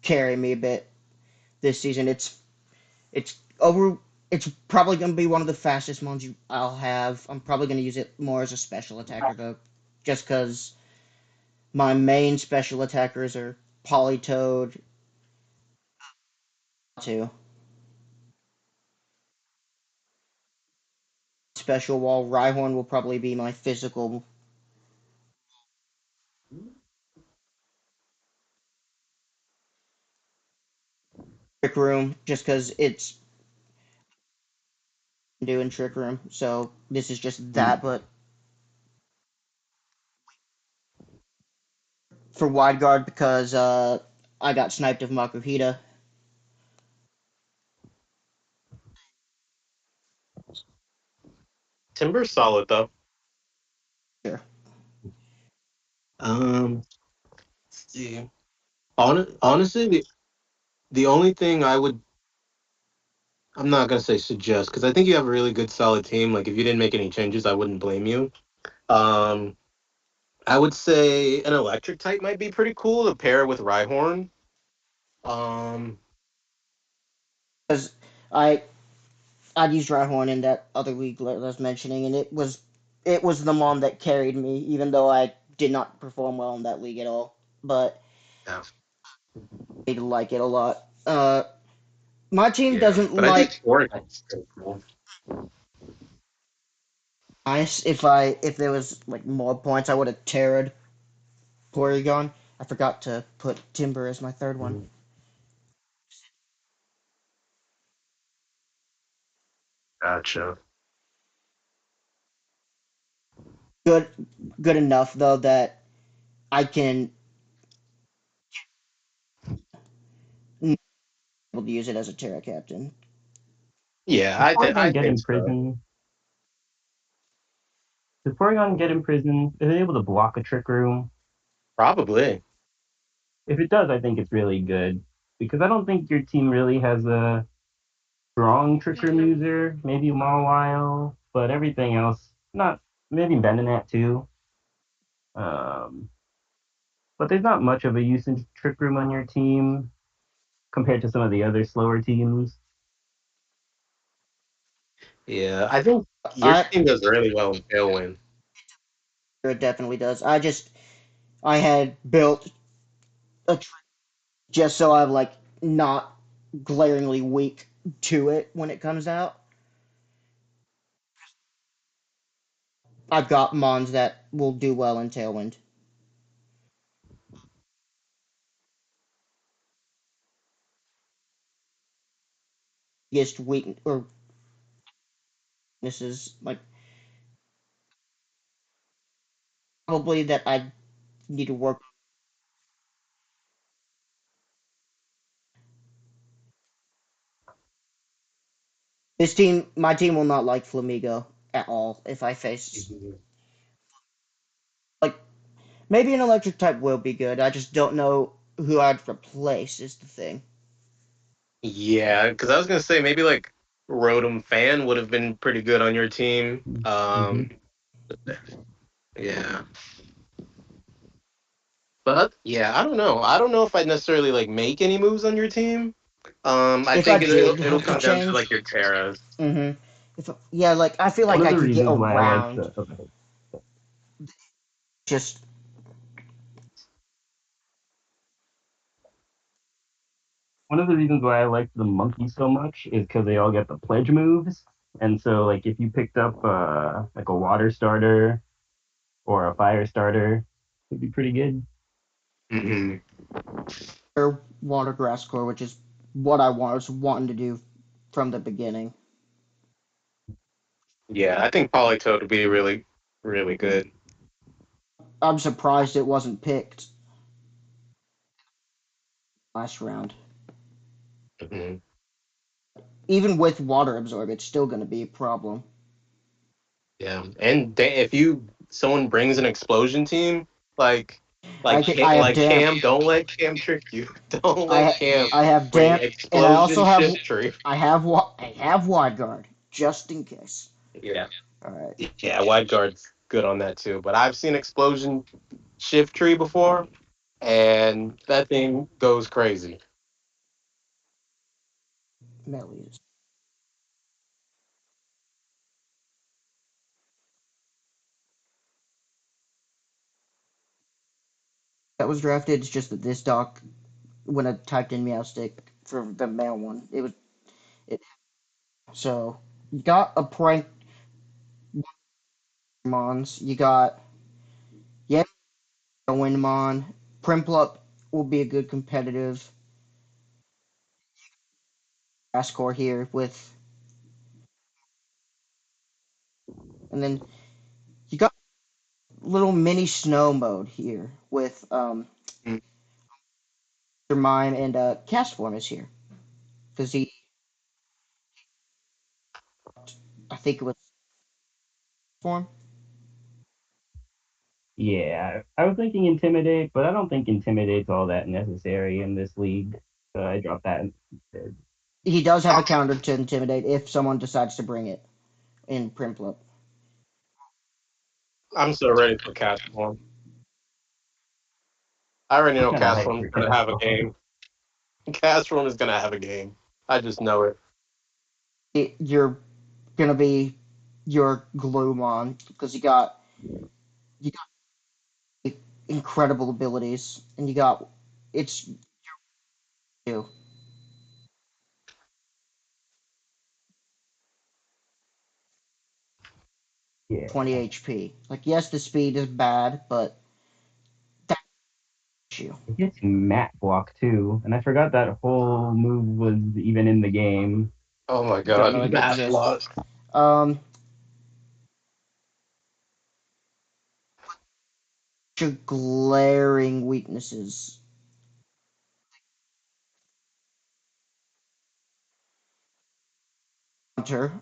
carry me a bit this season. It's over. It's probably gonna be one of the fastest ones I'll have. I'm probably gonna use it more as a special attacker though, just because my main special attackers are Polytoad too. Special wall. Rhyhorn will probably be my physical trick room just because it's doing trick room. So this is just that, but for wide guard because I got sniped of Makuhita. Timber's solid though. Sure. Let's see. Honestly, the only thing I'm not gonna say suggest because I think you have a really good solid team. Like if you didn't make any changes, I wouldn't blame you. Um, I would say an electric type might be pretty cool to pair with Rhyhorn. Um, Because I I'd used Rhyhorn in that other league that I was mentioning, and it was the mom that carried me, even though I did not perform well in that league at all. But yeah, I like it a lot. My team yeah, doesn't but I think like Oregon's still cool. ice. If there was like more points, I would have terrored Porygon. I forgot to put Timber as my third one. Mm, gotcha. Good, good enough though that I can be able to use it as a Terra Captain. Yeah, Does I Porygon get think so. imprisoned? Does Porygon get imprisoned? Is it able to block a trick room? Probably. If it does, I think it's really good because I don't think your team really has a strong trick room user. Maybe Mawile, but everything else not. Maybe Venonat too. Um, but there's not much of a usage trick room on your team compared to some of the other slower teams. Yeah, I think your I team does really well in Tailwind. It definitely does. I had built a just so I'm like not glaringly weak to it when it comes out. I've got mons that will do well in Tailwind. Biggest weak or this is like probably that I need to work. My team will not like Flamigo at all if I face Mhm. like maybe an electric type will be good. I just don't know who I'd replace is the thing. Yeah, because I was gonna say maybe like Rotom Fan would have been pretty good on your team. Mm-hmm. Yeah, but yeah, I don't know. I don't know if I'd necessarily like make any moves on your team. I If I think did it'll have to come down to like change, your Terras. mm-hmm. If yeah, like I feel One like of I the could get reasons why I like around the okay. just One of the reasons why I like the monkey so much is because they all get the pledge moves. And so like if you picked up like a water starter or a fire starter, it'd be pretty good. Hmm. water grass core, which is what I was wanting to do from the beginning. Yeah, I think Politoed would be really, really good. I'm surprised it wasn't picked last round. Hmm. Even with water absorb, it's still going to be a problem. Yeah, and if you someone brings an explosion team, like I have like damp. Cam, don't let Cam trick you. Don't let I Cam I have bring damp, and I explosion also have shift tree. I have wide guard just in case. Yeah, All right, yeah, wide guard's good on that too. But I've seen explosion shift tree before, and that thing goes crazy. Mellies. that was drafted. It's just that this doc, when I typed in Meowstick for the male one, it was it. So you got a prank mons. You got yeah, a Windmon. Primplup will be a good competitive Ascor here with, and then you got little mini snow mode here with Mm. Mime and Castform is here because he, I think it was form. Yeah, I was thinking Intimidate, but I don't think Intimidate's all that necessary in this league. So I dropped that instead. He does have a counter to intimidate if someone decides to bring it in Primplup. I'm so ready for Cast Form. I already I'm know kind of Cast hyped Form's for gonna have a Castle. game. Cast Form is gonna have a game. I just know it. You're gonna be your Gloomon because you got incredible abilities and you got it's you Yeah, 20 HP. Like yes, the speed is bad, but that's you. it gets Mat Block too, and I forgot that whole move was even in the game. Oh my Don't god, know it Matt exists. Block. Um, your glaring weaknesses. Hunter,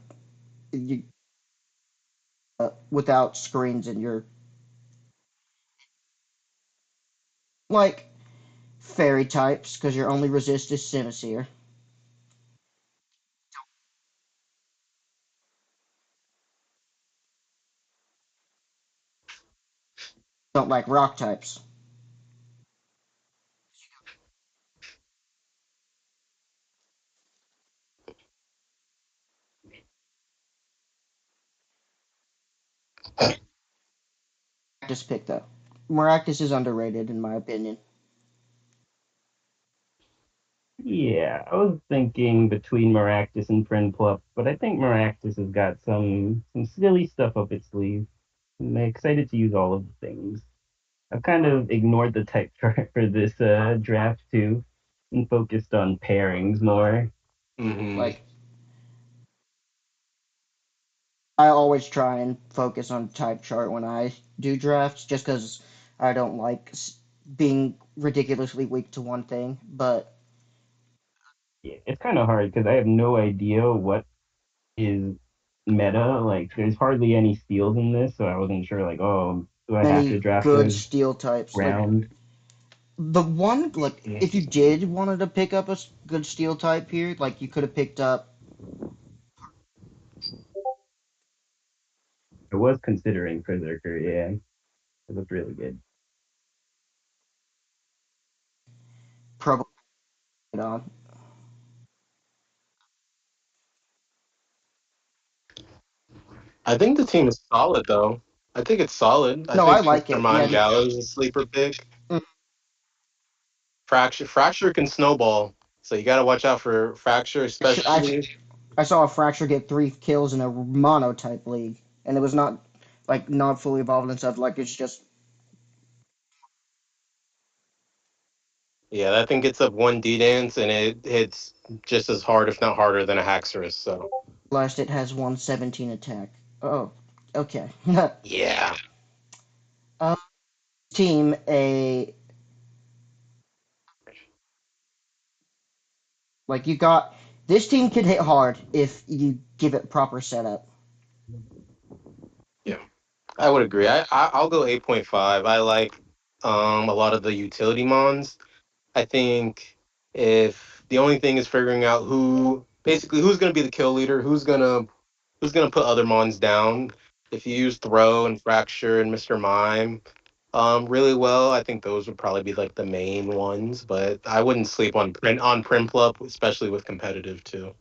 you, without screens and you're like fairy types because your only resist is Simisear. Don't like rock types. Maractus pick though. Maractus is underrated in my opinion. Yeah, I was thinking between Maractus and Prinplup, but I think Maractus has got some silly stuff up its sleeve. I'm excited to use all of the things. I've kind of ignored the type chart for this draft too, and focused on pairings more. Hmm. Like I always try and focus on type chart when I do drafts, just because I don't like being ridiculously weak to one thing. But Yeah, it's kind of hard because I have no idea what is meta. Like, there's hardly any steals in this, so I wasn't sure. Like, oh, do I have to many draft good a steel types, like round? the one, like if you did wanted to pick up a good steel type here, like you could have picked up I was considering Berserker. Yeah, it looked really good. probably on. I think the team is solid though. I think it's solid. I No, I think like Mr. it. Yeah, Mime Gallo is a sleeper pick. Fracture can snowball, so you got to watch out for Fracture, I especially. I saw a Fracture get 3 kills in a mono type league, and it was not like not fully evolved and stuff. Like it's just Yeah, that thing gets up one D dance and it hits just as hard, if not harder, than a Haxorus. So last it has 117 attack. Oh, okay. yeah, uh, team a like you got this team can hit hard if you give it proper setup. yeah, I would agree. I'll go 8.5. I like a lot of the utility mons. I think if the only thing is figuring out who's going to be the kill leader, who's gonna put other mons down. If you use Throw and Fracture and Mr. Mime really well, I think those would probably be like the main ones. But I wouldn't sleep on Primplup, especially with competitive too.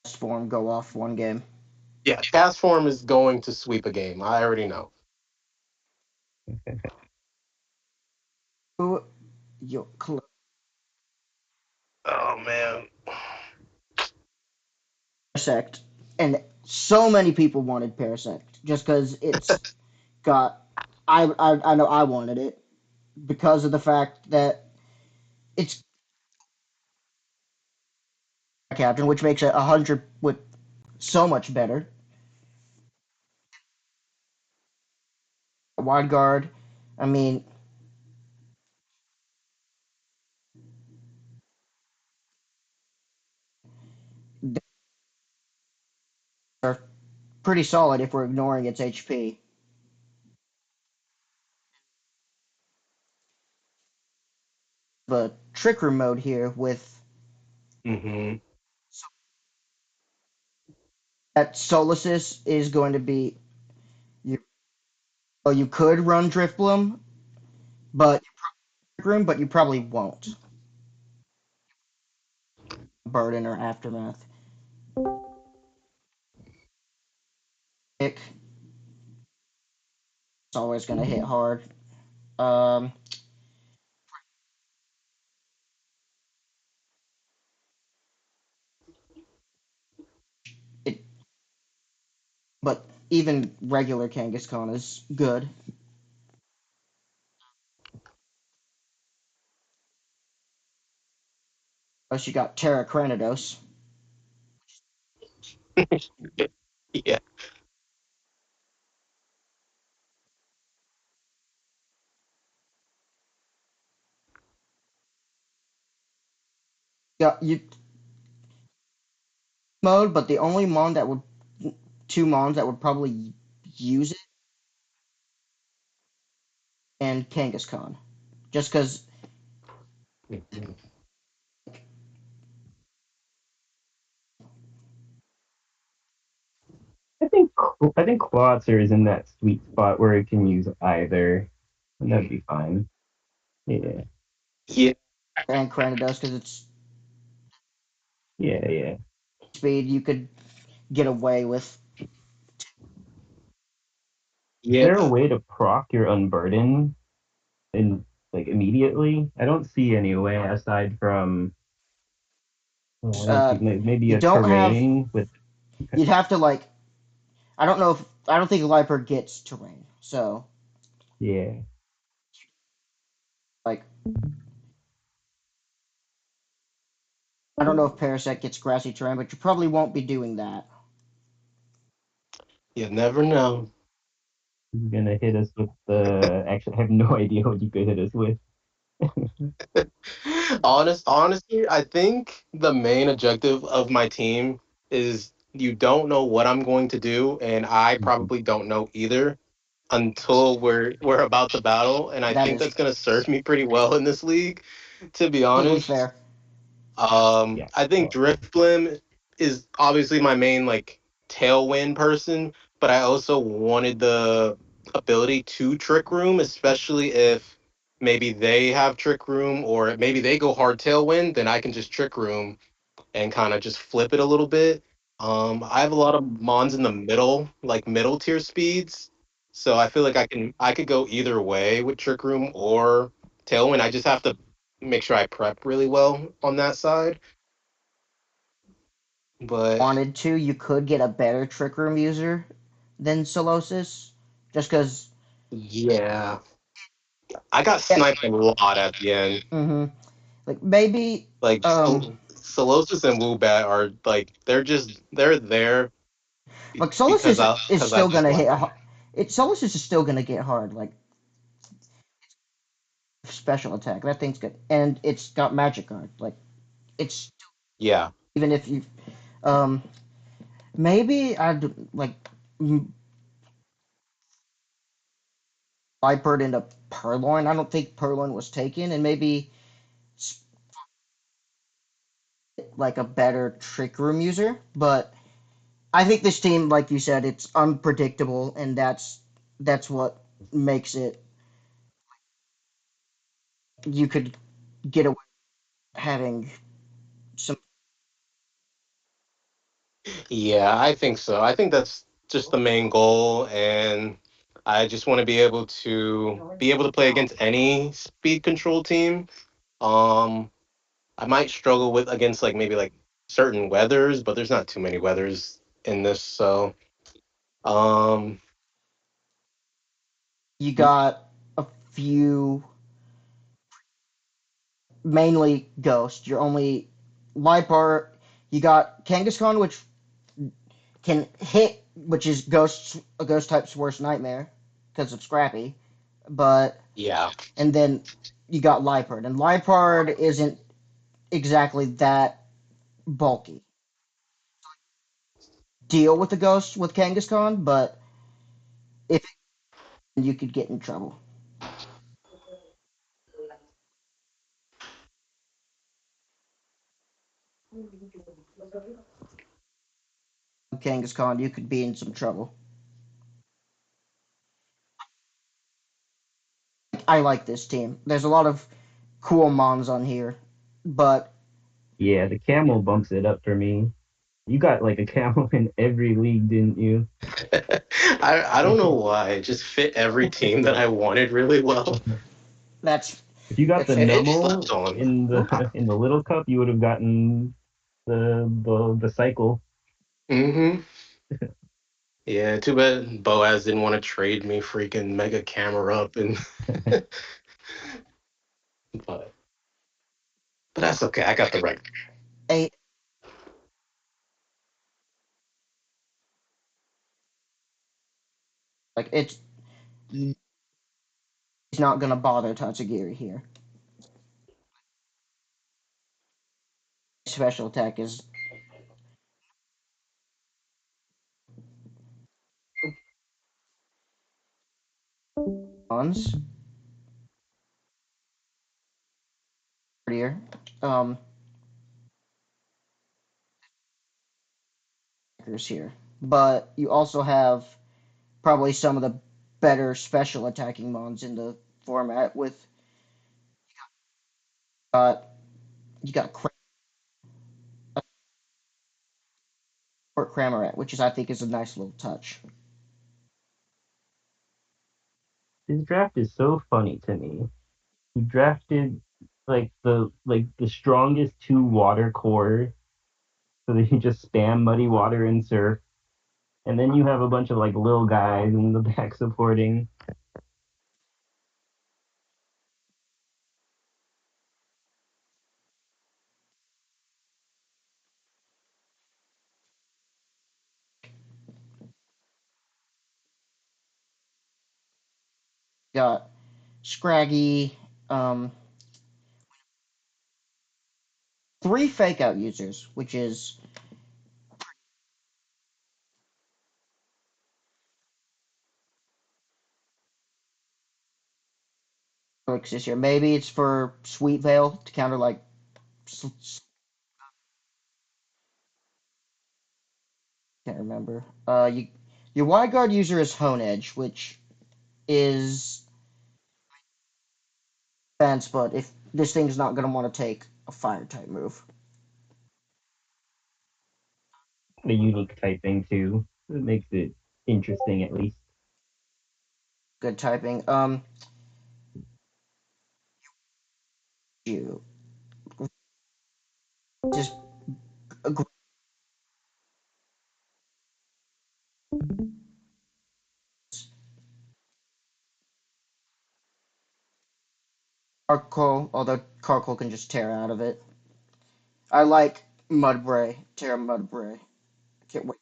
Form go off one game. Yeah, Cast Form is going to sweep a game. I already know. your Oh man. Parasect, and so many people wanted Parasect just because it's got. I know I wanted it because of the fact that it's captain, which makes it 100 with so much better. Wide guard. I mean, they're pretty solid if we're ignoring its HP. The trick room mode here with Hmm. that Solaces is going to be you. Oh, you could run Drift Bloom, but trick room, but you probably won't. Burden or Aftermath. It's always going to hit hard. Um, it, but even regular Kangaskhan is good. Plus, you got Terra Cranidos. Yeah. Got you mode, but the only mon that would two mons that would probably use it and Kangaskhan, just because Mhm. I think Quasar is in that sweet spot where it can use either, and that'd be fine. Yeah, Yeah. and Cranidos because it's yeah. speed you could get away with. Is there a Yeah. way to proc your unburden in like immediately? I don't see any way aside from I don't see Uh, maybe you a don't have. terrain with You'd have to like. I don't know if I don't think Viper gets terrain, so yeah. like I don't know if Parasect gets grassy terrain, but you probably won't be doing that. You never know. You're gonna hit us with the actually I have no idea what you could hit us with. Honestly, I think the main objective of my team is you don't know what I'm going to do, and I Mhm. probably don't know either until we're about to battle, and I That think is that's gonna serve me pretty well in this league, to be completely honest. fair. Yeah. I think Oh, Driftblim is obviously my main like tailwind person, but I also wanted the ability to trick room, especially if maybe they have trick room or maybe they go hard tailwind, then I can just trick room and kind of just flip it a little bit. I have a lot of mons in the middle, like middle tier speeds, so I feel like I could go either way with trick room or tailwind. I just have to make sure I prep really well on that side. But Wanted to, you could get a better Trick Room user than Solosis, just because. yeah, I got Yeah. sniped a lot at the end. Mm-hmm. Like maybe. Like Um. Solosis and Woobat are like they're there Like Solosis is because I still just gonna like hit. them. It Solosis is still gonna get hard. Like special attack. That thing's good, and it's got magic guard. Like it's Yeah, even if you um maybe I'd like Vipered into Purloin. I don't think Purloin was taken, and maybe like a better trick room user. But I think this team, like you said, it's unpredictable, and that's what makes it. You could get away having some yeah, I think so. I think that's just the main goal, and I just want to be able to play against any speed control team. Um, I might struggle with against like maybe like certain weathers, but there's not too many weathers in this, so um, You got a few, mainly Ghost. You're only Lipar. You got Kangaskhan, which can hit, which is a ghost type's worst nightmare because of Scrappy. But yeah. and then you got Lipard, and Lipard isn't exactly that bulky. Deal with the ghost with Kangaskhan, but if you could get in trouble. Kangaskhan, you could be in some trouble. I like this team. There's a lot of cool mons on here, but Yeah, the camel bumps it up for me. You got like a camel in every league, didn't you? I don't know why it just fit every team that I wanted really well. that's If you got that's the And fair. it Nummel slept on. in the little cup, you would have gotten the cycle. Mm-hmm. Yeah, too bad Boaz didn't want to trade me freaking mega camera up and but that's okay. I got the right. A like it's he's not gonna bother Tatsugiri here. Special attack is mons prettier. Um, here, but you also have probably some of the better special attacking mons in the format. With uh, you got Cramorat, which is I think is a nice little touch. This draft is so funny to me. He drafted like the strongest two water core, so that you just spam muddy water and surf, and then you have a bunch of like little guys in the back supporting. You got Scraggy, um, three fake out users, which is this year. Maybe it's for Sweet Veil to counter like can't remember. Your wide guard user is Hone Edge, which is fence, but if this thing's not gonna want to take a fire type move, A unique typing too. It makes it interesting at least. good typing. You just a Carcoal, although Carcoal can just tear out of it. I like Mudbray, Terra Mudbray. Can't wait.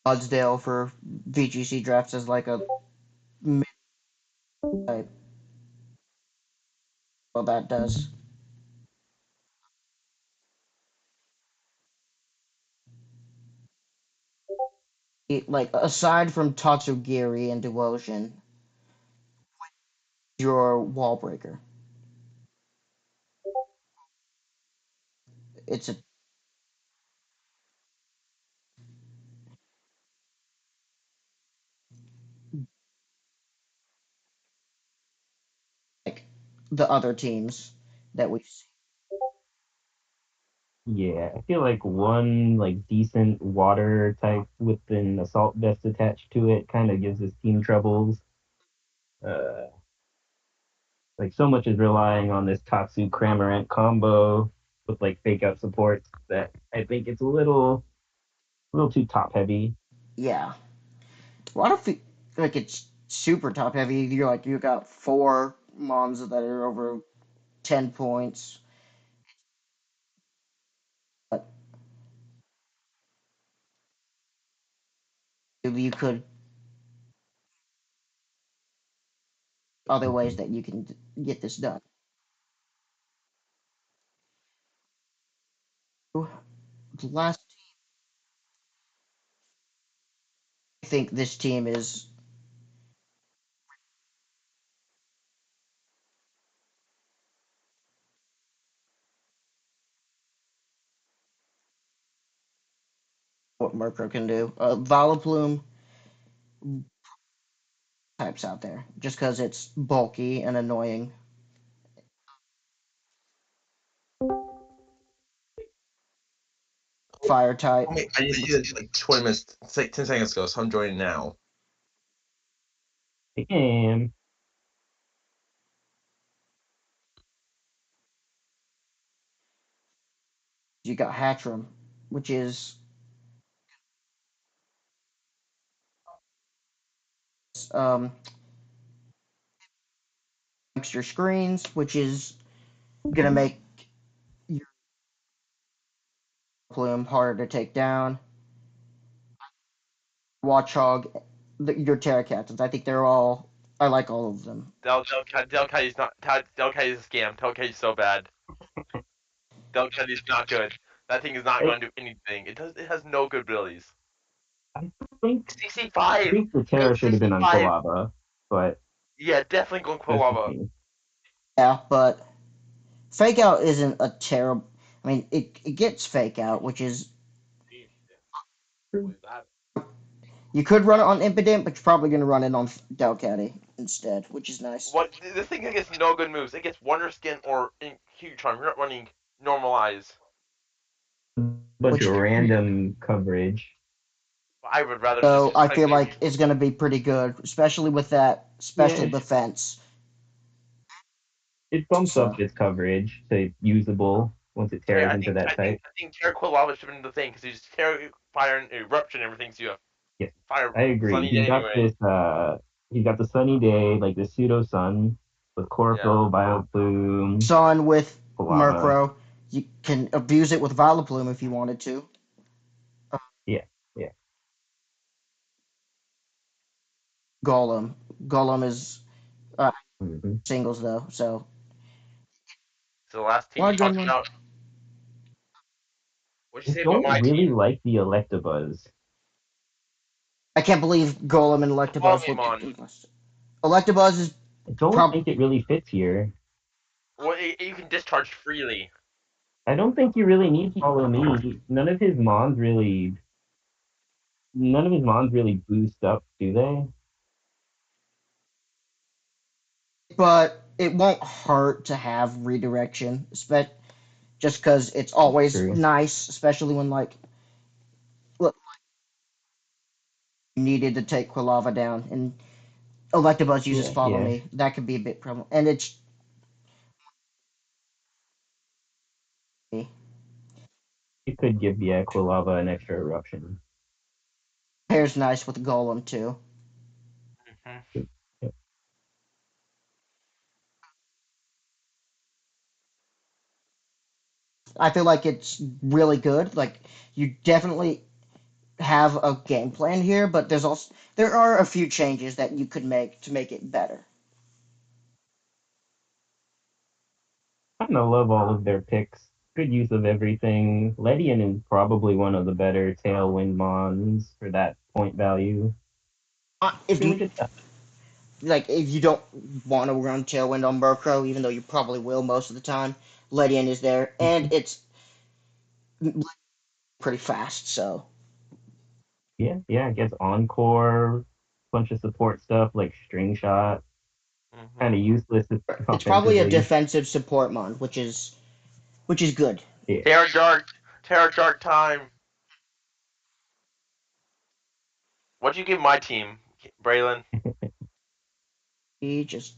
Mudsdale for VGC drafts as like a mid type. Well, that does. Like aside from Tatsugiri and Devotion, your wall breaker. It's a like the other teams that we've seen. Yeah, I feel like one like decent water type with an assault vest attached to it kind of gives us team troubles. Uh, Like so much is relying on this Tatsu Cramorant combo with like fake out supports that I think it's a little too top heavy. Yeah. Well, I don't feel like it's super top heavy. You got four mons that are over 10 points, but you could other ways Mhm. that you can get this done. The last, I think this team is what Murkrow can do. Vileplume types out there just because it's bulky and annoying. Fire type. I just see it like 20 minutes, it's like 10 seconds ago, so I'm joining now. Damn. You got Hatchram, which is um, extra screens, which is gonna make your plume harder to take down. Watchog, your Terracats. I think they're all. I like all of them. Delcatty's not. Delcatty's a scam. Delcatty's so bad. Delcatty's not good. That thing is not I, going to do anything. It has no good abilities. I think CC I five. think the Go Terra should have been CC on five. Quilava, but Yeah, definitely going that's just Quilava. me. Yeah, but Fake Out isn't a terrible. I mean, it gets Fake Out, which is you could run it on Impidimp, but you're probably gonna run it on Delcatty instead, which is nice. What this thing gets no good moves. It gets Wonder Skin or Huge Charm. You're not running Normalize. Bunch Which of random coverage. I would rather so just I try to feel get. like is gonna be pretty good, especially with that Yeah, special defense. it bumps So up its coverage to usable once it Yeah, tears I into think I that think type. I think Terra Quilava should have been the thing because you just Terra Fire and Eruption and everything. So you have Yes, Fire I agree. Sunny Day anyway. He's got the sunny day, like the pseudo sun with Yeah. Corpo, Bioplume, Sun with Quilava. Murkrow, you can abuse it with Vileplume if you wanted to. Yeah, yeah. Golem. Golem is uh, Hmm. singles though, so So the last a team lot we of good talked ones. about. What'd you I say about don't my really team? like the Electabuzz. I can't believe Golem and Electabuzz would. Polemon. Electabuzz is I don't prob think it really fits here. Well, you can discharge freely. I don't think you really need Follow Me. None of his mons really boost up, do they? but it won't hurt to have redirection, just because it's always True. nice, especially when like look, you needed to take Quilava down and Electabuzz uses Yeah, Follow yeah. Me. That could be a bit problem, and it's It could give the Aquilava an extra eruption. pairs nice with Golem too. Hmm. I feel like it's really good. Like you definitely have a game plan here, but there are a few changes that you could make to make it better. I kind of love all of their picks. Good use of everything. Ledian is probably one of the better Tailwind Mons for that point value. If Really you good stuff. like, if you don't want to run Tailwind on Murkrow, even though you probably will most of the time, Ledian is there, and Mhm. it's pretty fast. So Yeah, yeah. It gets Encore, bunch of support stuff like String Shot. Kind Hmm. of useless it's probably a offensively. defensive support mon, which is good. Yeah. Terra Dark time. What'd you give my team, Braylon? He just